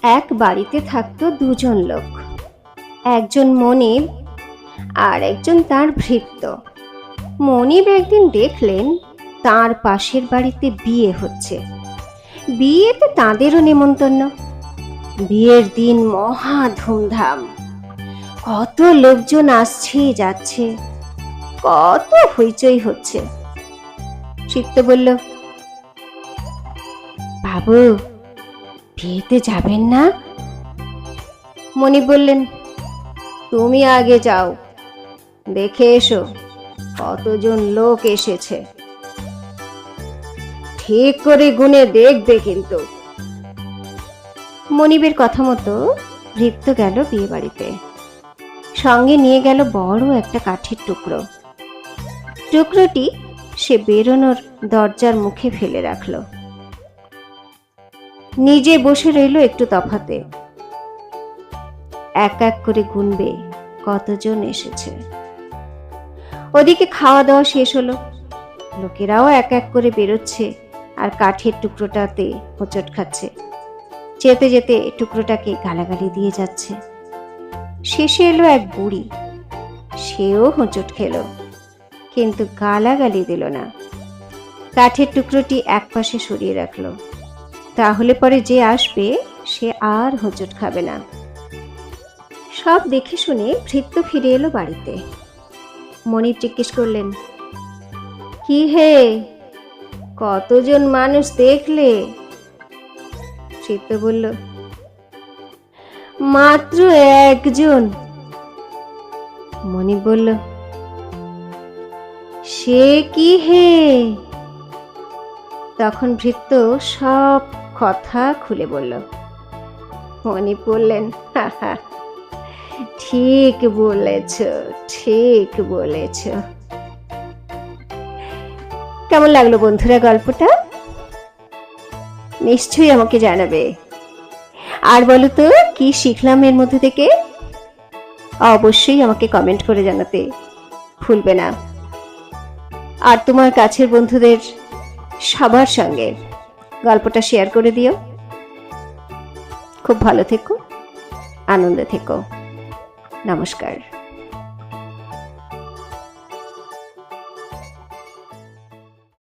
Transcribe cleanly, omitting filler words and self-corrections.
এক বাড়িতে থাকতো দুজন লোক, একজন মনিব আর একজন তার ভৃত্য। মনিব একদিন দেখলেন তার পাশের বাড়িতে বিয়ে হচ্ছে। বিয়েতে তাদেরও নেমন্তন্ন। বিয়ের দিন মহা ধুমধাম, কত লোকজন আসছে যাচ্ছে, কত হইচই হচ্ছে। ভৃত্য বলল, বাবু, বিয়েতে যাবেন না? মনিব বললেন, তুমি আগে যাও, দেখে এসো কতজন লোক এসেছে, ঠিক করে গুনে দেখবে কিন্তু। মনিবের কথা মতো ভৃত্য গেল বিয়ে বাড়িতে। সঙ্গে নিয়ে গেল বড় একটা কাঠের টুকরো। টুকরোটি সে বেরোনোর দরজার মুখে ফেলে রাখল। নিজে বসে রইল একটু তফাতে। এক এক করে গুনবে কতজন এসেছে। ওদিকে খাওয়া দাওয়া শেষ হলো। লোকেরাও এক এক করে বেরোচ্ছে আর কাঠের টুকরোটাতে হোঁচট খাচ্ছে। যেতে যেতে টুকরোটাকে গালাগালি দিয়ে যাচ্ছে। শেষে এলো এক বুড়ি, সেও হোঁচট খেলো, কিন্তু গালাগালি দিল না। কাঠের টুকরোটি এক পাশে সরিয়ে রাখলো, তাহলে পরে যে আসবে সে আর হোঁচট খাবে না। সব দেখে শুনে ভৃত্য ফিরে এলো বাড়িতে। মনিব জিজ্ঞেস করলেন, কি হে, কতজন মানুষ দেখলে? ভৃত্য বলল, মাত্র একজন। মনিব বলল, সে কি হে? তখন ভৃত্য সব কথা খুলে বলল। মনিব বললেন, ঠিক বলেছ, ঠিক বলেছ। কেমন লাগলো বন্ধুরা গল্পটা? নিশ্চয়ই আমাকে জানাবে। আর বলো তো, কি শিখলাম এর মধ্যে থেকে? অবশ্যই আমাকে কমেন্ট করে জানাতে ভুলবে না। আর তোমার কাছের বন্ধুদের সবার সঙ্গে গল্পটা শেয়ার করে দিও। খুব ভালো থেকো, আনন্দে থেকো। নমস্কার।